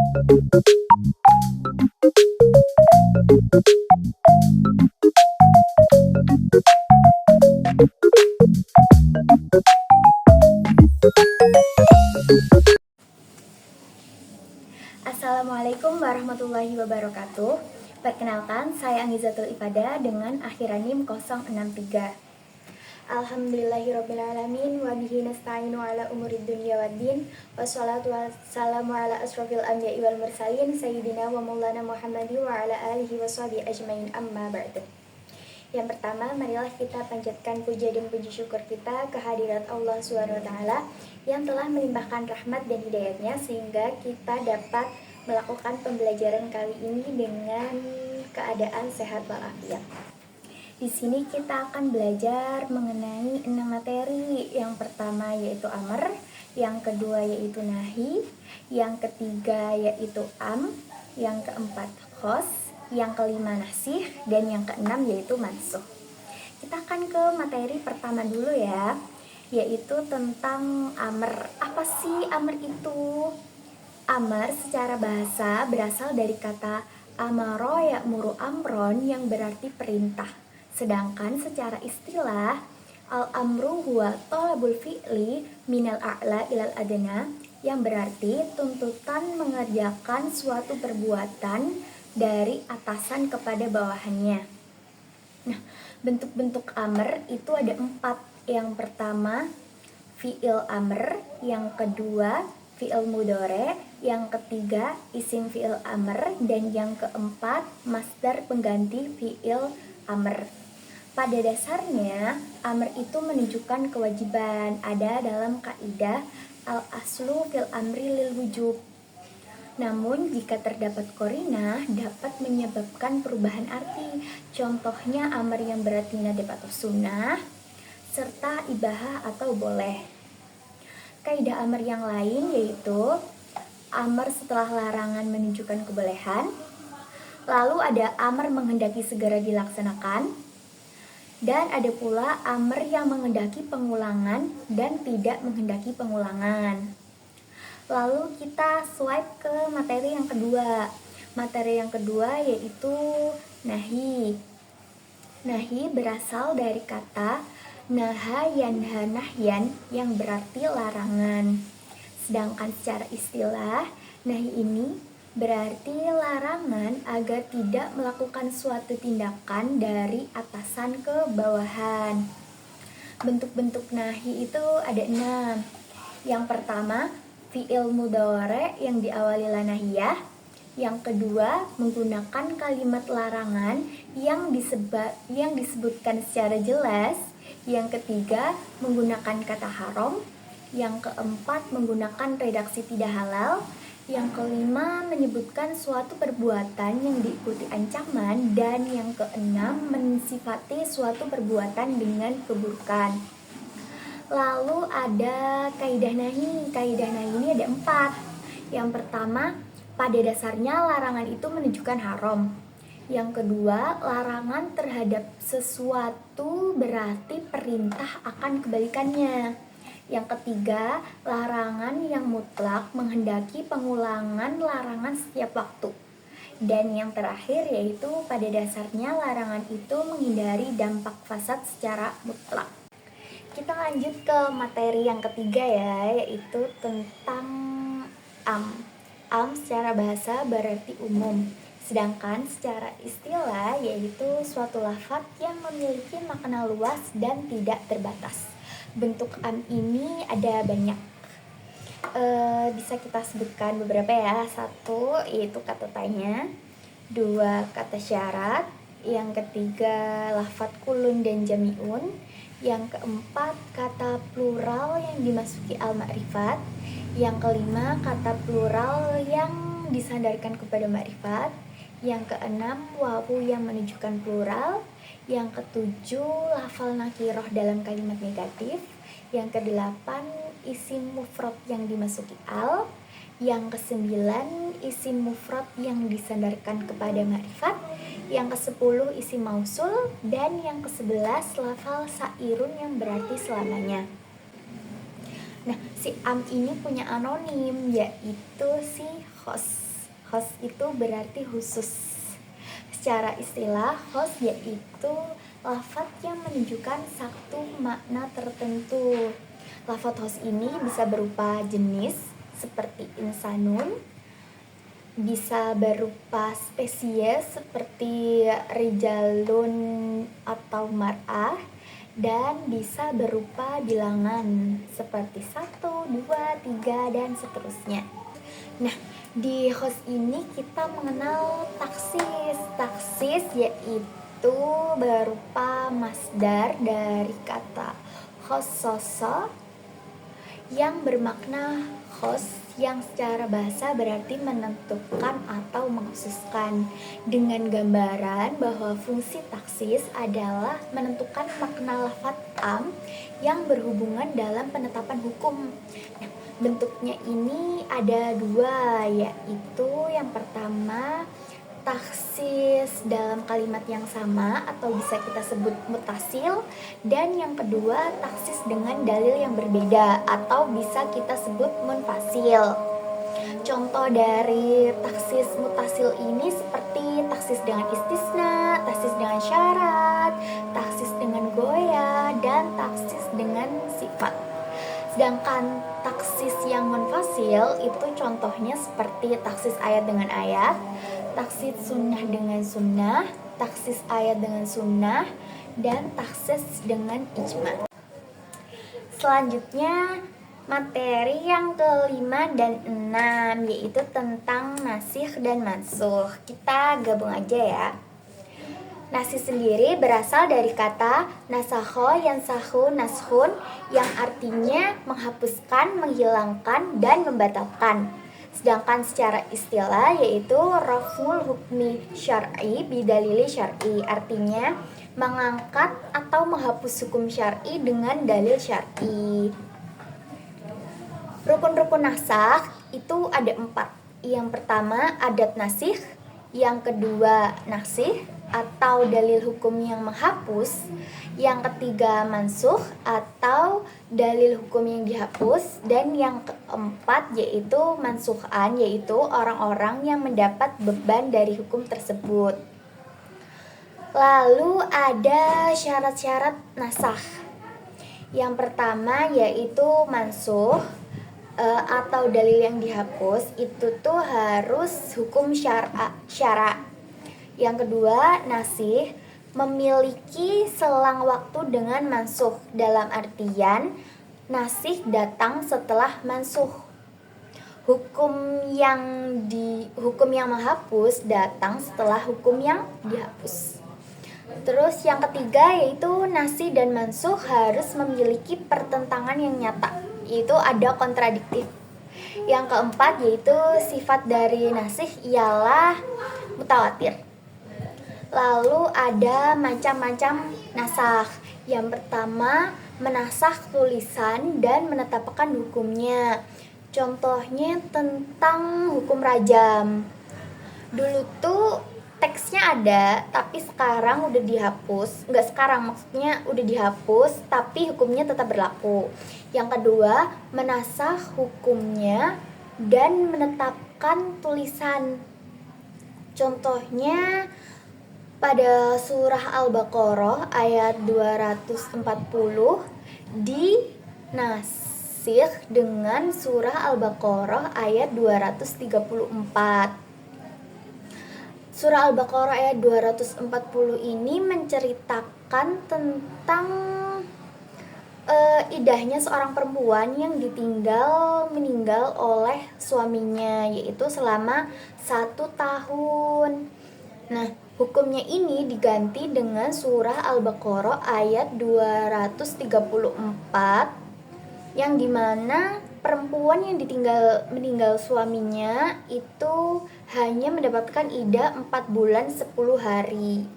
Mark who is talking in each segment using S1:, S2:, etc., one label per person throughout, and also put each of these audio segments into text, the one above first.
S1: Assalamualaikum warahmatullahi wabarakatuh. Perkenalkan, saya Anggizatul Ifadah dengan akhiran NIM 063. Alhamdulillahirrabbilalamin. Wabihi nasta'inu ala umurid dunya waddin. Wassalatu wassalamu ala asrafil anbiya'i wal mursalin Sayyidina wa maulana Muhammadi wa ala alihi wa sahbihi ajmain, amma ba'du. Yang pertama, marilah kita panjatkan puja dan puji syukur kita kehadirat Allah SWT yang telah melimpahkan rahmat dan hidayatnya sehingga kita dapat melakukan pembelajaran kali ini dengan keadaan sehat walafiat. Di sini kita akan belajar mengenai 6 materi. Yang pertama yaitu amr, yang kedua yaitu nahi, yang ketiga yaitu yang keempat khos, yang kelima nasih, dan yang keenam yaitu mansuh. Kita akan ke materi pertama dulu ya, yaitu tentang amr. Apa sih amr itu? Amr secara bahasa berasal dari kata amaro ya'muru amron yang berarti perintah. Sedangkan secara istilah al-amru huwa thalabul fi'li minal a'la ilal adna yang berarti tuntutan mengerjakan suatu perbuatan dari atasan kepada bawahannya. Nah, bentuk-bentuk amr itu ada 4. Yang pertama fi'il amr, yang kedua fi'il mudhari, yang ketiga isim fi'il amr, dan yang keempat masdar pengganti fi'il amr. Pada dasarnya amr itu menunjukkan kewajiban. Ada dalam kaidah al-aslu fil amri lil wujub. Namun jika terdapat qarinah dapat menyebabkan perubahan arti. Contohnya amr yang berarti nadab atau sunnah serta ibahah atau boleh. Kaidah amr yang lain yaitu amr setelah larangan menunjukkan kebolehan. Lalu ada amr menghendaki segera dilaksanakan. Dan ada pula amr yang menghendaki pengulangan dan tidak menghendaki pengulangan. Lalu kita swipe ke materi yang kedua. Materi yang kedua yaitu nahi. Nahi berasal dari kata naha yanha nahyan yang berarti larangan. Sedangkan secara istilah, nahi ini berarti larangan agar tidak melakukan suatu tindakan dari atasan ke bawahan. Bentuk-bentuk nahi itu ada 6. Yang pertama, fi'il mudhari yang diawali la nahiyah. Yang kedua, menggunakan kalimat larangan yang disebutkan secara jelas. Yang ketiga, menggunakan kata haram. Yang keempat, menggunakan redaksi tidak halal. Yang kelima, menyebutkan suatu perbuatan yang diikuti ancaman. Dan yang keenam, mensifati suatu perbuatan dengan keburukan. Lalu ada kaidah nahi. Kaidah nahi ini ada 4. Yang pertama, pada dasarnya larangan itu menunjukkan haram. Yang kedua, larangan terhadap sesuatu berarti perintah akan kebalikannya. Yang ketiga, larangan yang mutlak menghendaki pengulangan larangan setiap waktu. Dan yang terakhir yaitu pada dasarnya larangan itu menghindari dampak fasad secara mutlak. Kita lanjut ke materi yang ketiga ya, yaitu tentang am secara bahasa berarti umum. Sedangkan secara istilah yaitu suatu lafaz yang memiliki makna luas dan tidak terbatas. Bentuk am ini ada banyak. Bisa kita sebutkan beberapa ya. 1 yaitu kata tanya, 2 kata syarat, yang ketiga lafaz kulun dan jami'un, yang keempat kata plural yang dimasuki al-ma'rifat, yang kelima kata plural yang disandarkan kepada ma'rifat, yang keenam wawu yang menunjukkan plural, yang ketujuh lafal nakiroh dalam kalimat negatif, yang kedelapan isim mufrad yang dimasuki al, yang kesembilan isim mufrad yang disandarkan kepada ma'rifat, yang ke-10 isim mausul, dan yang ke-11 lafal sairun yang berarti selamanya. Nah, si am ini punya anonim yaitu si khos. Khos itu berarti khusus. Secara istilah, khos yaitu lafadz yang menunjukkan satu makna tertentu. Lafadz khos ini bisa berupa jenis seperti insanun, bisa berupa spesies seperti rijalun atau mar'ah, dan bisa berupa bilangan seperti 1, 2, 3, dan seterusnya. Nah, di khos ini kita mengenal taksis. Taksis yaitu berupa masdar dari kata khososo yang bermakna khos, yang secara bahasa berarti menentukan atau mengkhususkan, dengan gambaran bahwa fungsi taksis adalah menentukan makna lafadz am yang berhubungan dalam penetapan hukum. Nah, bentuknya ini ada dua, yaitu yang pertama taksis dalam kalimat yang sama atau bisa kita sebut mutasil, dan yang kedua taksis dengan dalil yang berbeda atau bisa kita sebut munfasil. Contoh dari taksis mutasil ini seperti taksis dengan istisna, taksis dengan syarat, taksis dengan goya, dan taksis dengan sifat. Sedangkan taksis yang munfasil itu contohnya seperti taksis ayat dengan ayat, taksis sunnah dengan sunnah, taksis ayat dengan sunnah, dan taksis dengan ijma. Selanjutnya materi yang kelima dan enam, yaitu tentang nasikh dan mansukh. Kita gabung aja ya. Nasikh sendiri berasal dari kata nasakho yansahu naskhun, yang artinya menghapuskan, menghilangkan, dan membatalkan. Sedangkan secara istilah yaitu raf'ul hukmi syar'i bidalili syar'i, artinya mengangkat atau menghapus hukum syar'i dengan dalil syar'i. Rukun-rukun nasakh itu ada 4. Yang pertama adat nasikh, yang kedua nasikh atau dalil hukum yang menghapus, yang ketiga mansukh atau dalil hukum yang dihapus, dan yang keempat yaitu mansukhan, yaitu orang-orang yang mendapat beban dari hukum tersebut. Lalu ada syarat-syarat nasakh. Yang pertama yaitu mansukh atau dalil yang dihapus itu tuh harus hukum syara. Yang kedua, nasikh memiliki selang waktu dengan mansukh, dalam artian nasikh datang setelah mansukh. Hukum yang menghapus datang setelah hukum yang dihapus. Terus yang ketiga yaitu nasikh dan mansukh harus memiliki pertentangan yang nyata, yaitu ada kontradiktif. Yang keempat yaitu sifat dari nasikh ialah mutawatir. Lalu ada macam-macam nasakh. Yang pertama, menasakh tulisan dan menetapkan hukumnya. Contohnya tentang hukum rajam. Dulu tuh teksnya ada, tapi sekarang udah dihapus. Enggak sekarang, maksudnya udah dihapus, tapi hukumnya tetap berlaku. Yang kedua, menasakh hukumnya dan menetapkan tulisan. Contohnya pada surah Al-Baqarah ayat 240 dinasikh dengan surah Al-Baqarah ayat 234. Surah Al-Baqarah ayat 240 ini menceritakan tentang idahnya seorang perempuan yang meninggal oleh suaminya, yaitu selama 1 tahun. Nah, hukumnya ini diganti dengan surah Al-Baqarah ayat 234, yang dimana perempuan yang meninggal suaminya itu hanya mendapatkan idah 4 bulan 10 hari.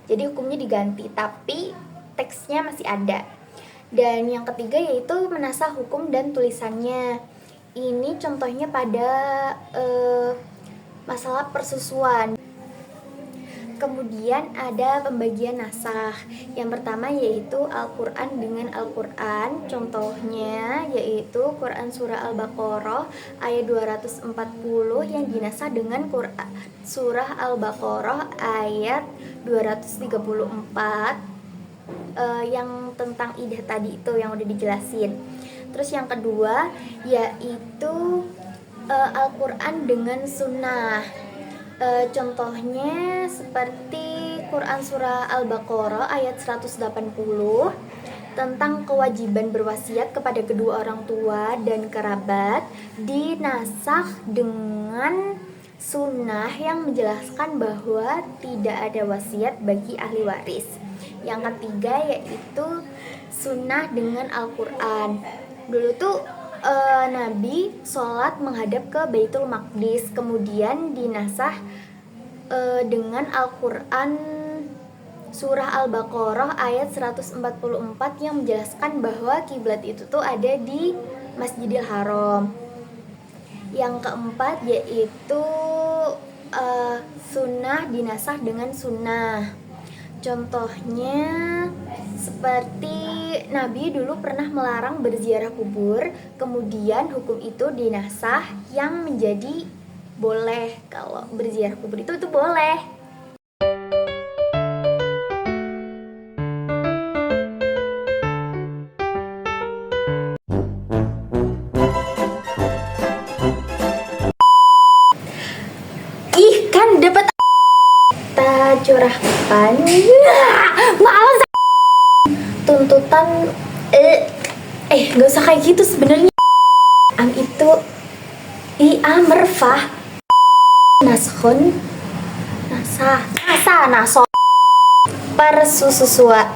S1: Jadi hukumnya diganti, tapi teksnya masih ada. Dan yang ketiga yaitu menasakh hukum dan tulisannya. Ini contohnya pada masalah persusuan. Kemudian ada pembagian nasakh. Yang pertama yaitu Al-Quran dengan Al-Quran. Contohnya yaitu Quran Surah Al-Baqarah ayat 240 yang dinasakh dengan Quran Surah Al-Baqarah ayat 234 yang tentang idah tadi itu yang udah dijelasin. Terus yang kedua yaitu Al-Quran dengan sunnah. Contohnya seperti Quran Surah Al-Baqarah ayat 180 tentang kewajiban berwasiat kepada kedua orang tua dan kerabat, dinasakh dengan sunnah yang menjelaskan bahwa tidak ada wasiat bagi ahli waris. Yang ketiga yaitu sunnah dengan Al-Quran. Dulu tuh Nabi sholat menghadap ke Baitul Maqdis, kemudian dinasakh dengan Al-Quran Surah Al-Baqarah ayat 144 yang menjelaskan bahwa kiblat itu tuh ada di Masjidil Haram. Yang keempat yaitu sunnah dinasakh dengan sunnah. Contohnya seperti Nabi dulu pernah melarang berziarah kubur, kemudian hukum itu dinasakh yang menjadi boleh. Kalau berziarah kubur itu boleh. Ih, kan dapat kita curahkan. Malas tuntutan nggak usah kayak gitu sebenarnya. Itu merfah naskhun naso persusua